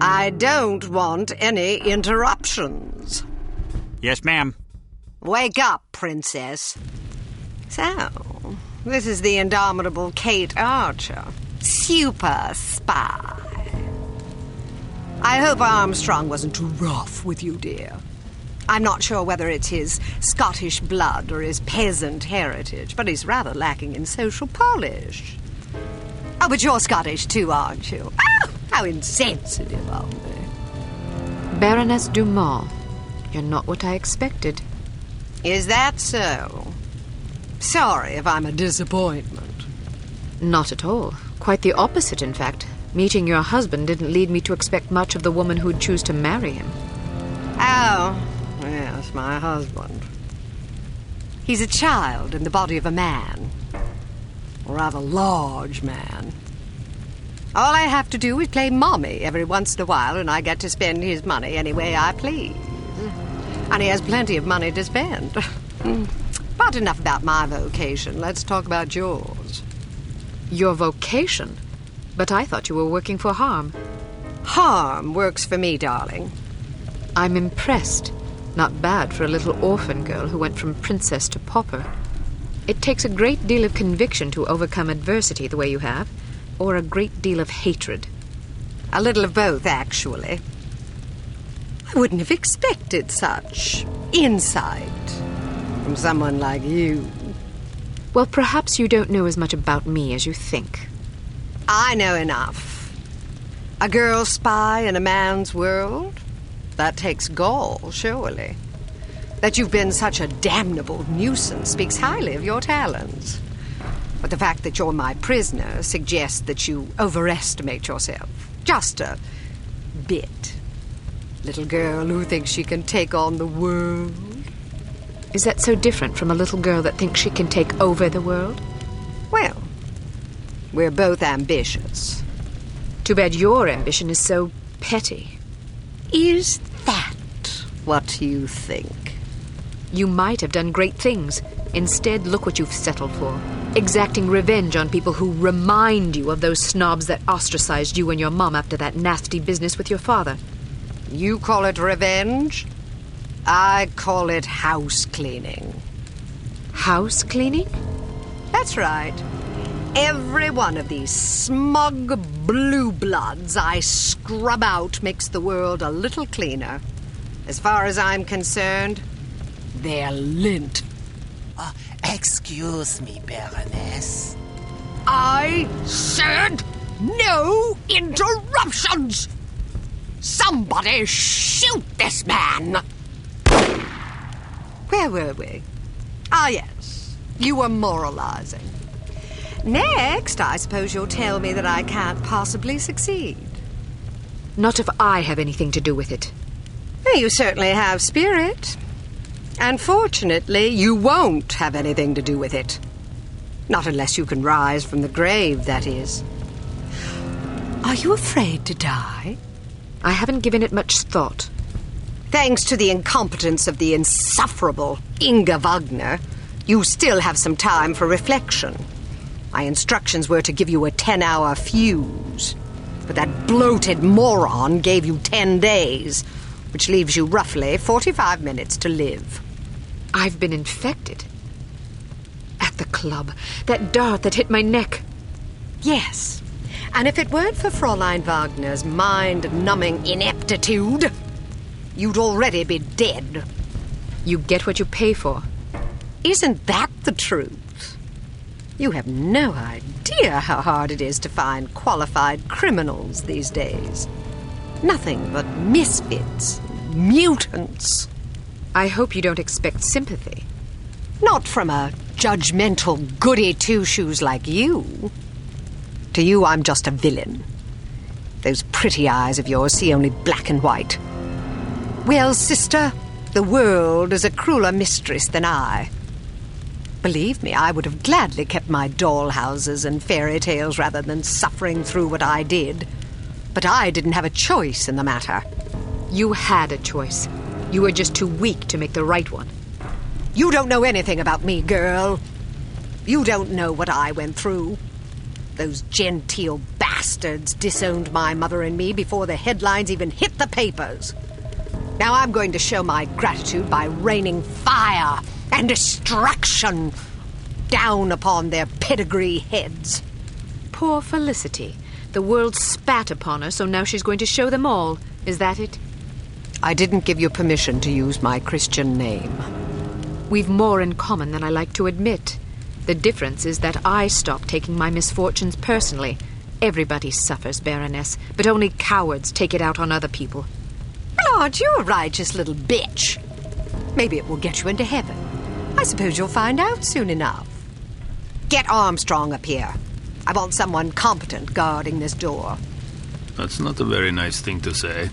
I don't want any interruptions. Yes, ma'am. Wake up, princess. So, this is the indomitable Cate Archer, super spy. I hope Armstrong wasn't too rough with you, dear. I'm not sure whether it's his Scottish blood or his peasant heritage, but he's rather lacking in social polish. Oh, but you're Scottish too, aren't you? Oh, how insensitive of me. Baroness Dumas, you're not what I expected. Is that so? Sorry if I'm a disappointment. Not at all. Quite the opposite, in fact. Meeting your husband didn't lead me to expect much of the woman who'd choose to marry him. Oh, yes, my husband. He's a child in the body of a man. A rather large man. All I have to do is play mommy every once in a while, and I get to spend his money any way I please. And he has plenty of money to spend. But enough about my vocation. Let's talk about yours. Your vocation? But I thought you were working for H.A.R.M. H.A.R.M works for me, darling. I'm impressed. Not bad for a little orphan girl who went from princess to pauper. It takes a great deal of conviction to overcome adversity the way you have, or a great deal of hatred. A little of both, actually. I wouldn't have expected such insight from someone like you. Well, perhaps you don't know as much about me as you think. I know enough. A girl spy in a man's world? That takes gall, surely. That you've been such a damnable nuisance speaks highly of your talents. But the fact that you're my prisoner suggests that you overestimate yourself. Just a bit. Little girl who thinks she can take on the world. Is that so different from a little girl that thinks she can take over the world? Well, we're both ambitious. Too bad your ambition is so petty. Is that what you think? You might have done great things. Instead, look what you've settled for. Exacting revenge on people who remind you of those snobs that ostracized you and your mom after that nasty business with your father. You call it revenge? I call it house cleaning. House cleaning? That's right. Every one of these smug blue bloods I scrub out makes the world a little cleaner. As far as I'm concerned, they're lint. Excuse me, Baroness. I said no interruptions! Somebody shoot this man! Where were we? Ah, yes. You were moralizing. Next, I suppose you'll tell me that I can't possibly succeed. Not if I have anything to do with it. You certainly have spirit. Unfortunately, you won't have anything to do with it. Not unless you can rise from the grave, that is. Are you afraid to die? I haven't given it much thought. Thanks to the incompetence of the insufferable Inga Wagner, you still have some time for reflection. My instructions were to give you a 10-hour fuse, but that bloated moron gave you 10 days, which leaves you roughly 45 minutes to live. I've been infected. At the club, that dart that hit my neck. Yes, and if it weren't for Fräulein Wagner's mind-numbing ineptitude, you'd already be dead. You get what you pay for. Isn't that the truth? You have no idea how hard it is to find qualified criminals these days. Nothing but misfits, mutants. I hope you don't expect sympathy. Not from a judgmental goody-two-shoes like you. To you, I'm just a villain. Those pretty eyes of yours see only black and white. Well, sister, the world is a crueler mistress than I. Believe me, I would have gladly kept my dollhouses and fairy tales rather than suffering through what I did. But I didn't have a choice in the matter. You had a choice. You were just too weak to make the right one. You don't know anything about me, girl. You don't know what I went through. Those genteel bastards bastards disowned my mother and me before the headlines even hit the papers. Now I'm going to show my gratitude by raining fire and destruction down upon their pedigree heads. Poor Felicity. The world spat upon her, so now she's going to show them all. Is that it? I didn't give you permission to use my Christian name. We've more in common than I like to admit. The difference is that I stopped taking my misfortunes personally. Everybody suffers, Baroness, but only cowards take it out on other people. Well, aren't you a righteous little bitch? Maybe it will get you into heaven. I suppose you'll find out soon enough. Get Armstrong up here. I want someone competent guarding this door. That's not a very nice thing to say.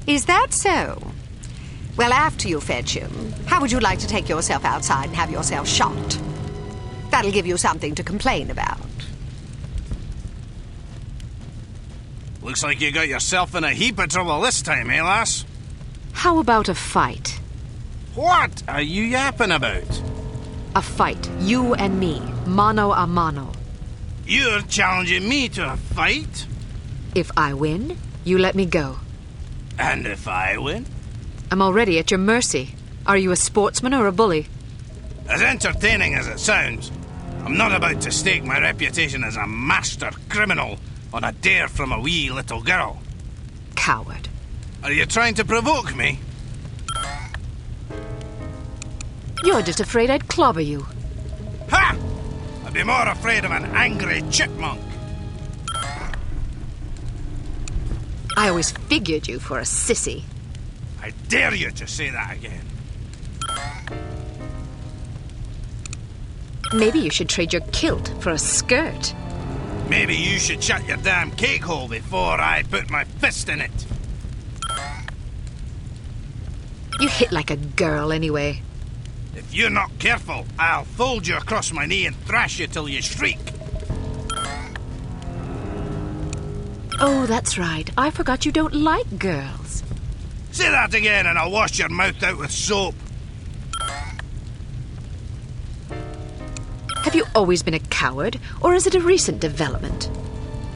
Is that so? Well, after you fetch him, how would you like to take yourself outside and have yourself shot? That'll give you something to complain about. Looks like you got yourself in a heap of trouble this time, eh, lass? How about a fight? What are you yapping about? A fight, you and me, mano a mano. You're challenging me to a fight? If I win, you let me go. And if I win? I'm already at your mercy. Are you a sportsman or a bully? As entertaining as it sounds, I'm not about to stake my reputation as a master criminal on a dare from a wee little girl. Coward. Are you trying to provoke me? You're just afraid I'd clobber you. Ha! I'd be more afraid of an angry chipmunk. I always figured you for a sissy. I dare you to say that again. Maybe you should trade your kilt for a skirt. Maybe you should shut your damn cake hole before I put my fist in it. You hit like a girl anyway. If you're not careful, I'll fold you across my knee and thrash you till you shriek. Oh, that's right. I forgot you don't like girls. Say that again and I'll wash your mouth out with soap. Have you always been a coward, or is it a recent development?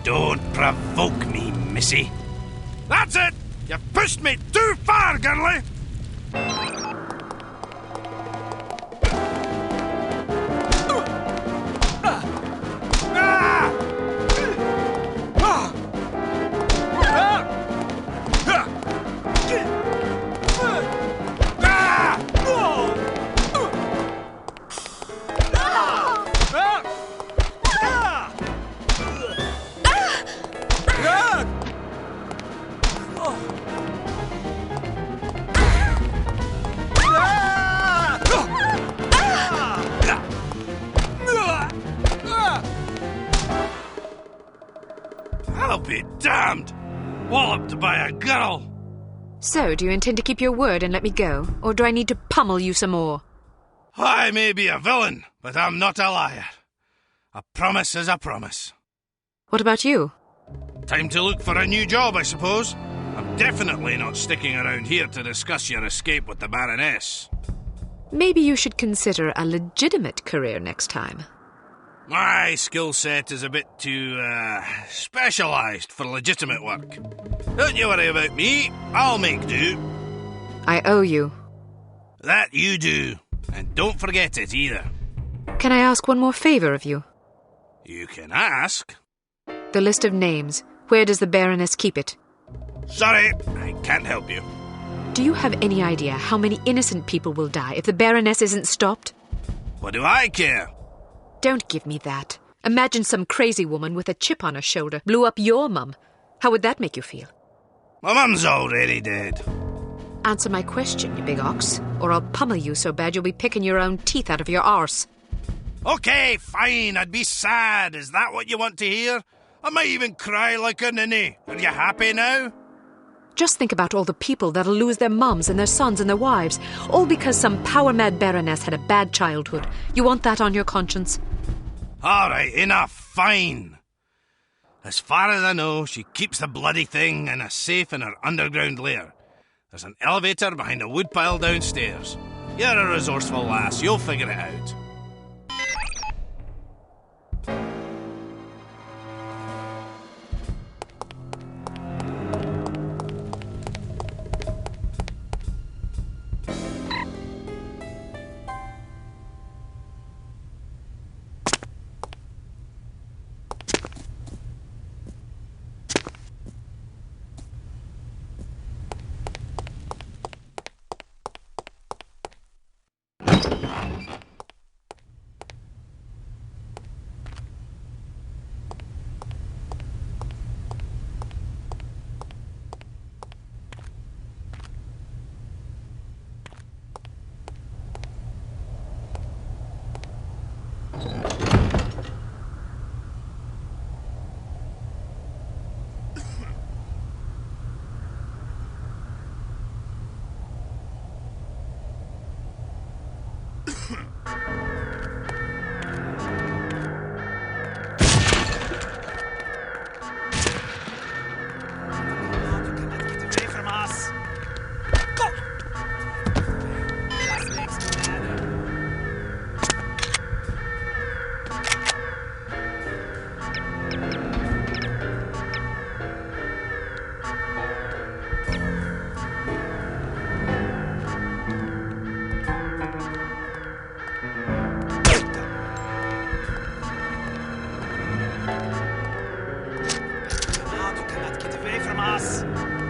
Don't provoke me, missy. That's it! You've pushed me too far, girlie! I'll be damned! Walloped by a girl! So, do you intend to keep your word and let me go, or do I need to pummel you some more? I may be a villain, but I'm not a liar. A promise is a promise. What about you? Time to look for a new job, I suppose. I'm definitely not sticking around here to discuss your escape with the baroness. Maybe you should consider a legitimate career next time. My skill set is a bit too, specialised for legitimate work. Don't you worry about me. I'll make do. I owe you. That you do. And don't forget it either. Can I ask one more favour of you? You can ask. The list of names. Where does the Baroness keep it? Sorry, I can't help you. Do you have any idea how many innocent people will die if the Baroness isn't stopped? What do I care? Don't give me that. Imagine some crazy woman with a chip on her shoulder blew up your mum. How would that make you feel? My mum's already dead. Answer my question, you big ox, or I'll pummel you so bad you'll be picking your own teeth out of your arse. Okay, fine, I'd be sad. Is that what you want to hear? I might even cry like a ninny. Are you happy now? Just think about all the people that'll lose their mums and their sons and their wives, all because some power-mad baroness had a bad childhood. You want that on your conscience? All right, enough, fine. As far as I know, she keeps the bloody thing in a safe in her underground lair. There's an elevator behind a woodpile downstairs. You're a resourceful lass, you'll figure it out. Come out, you cannot get away from us.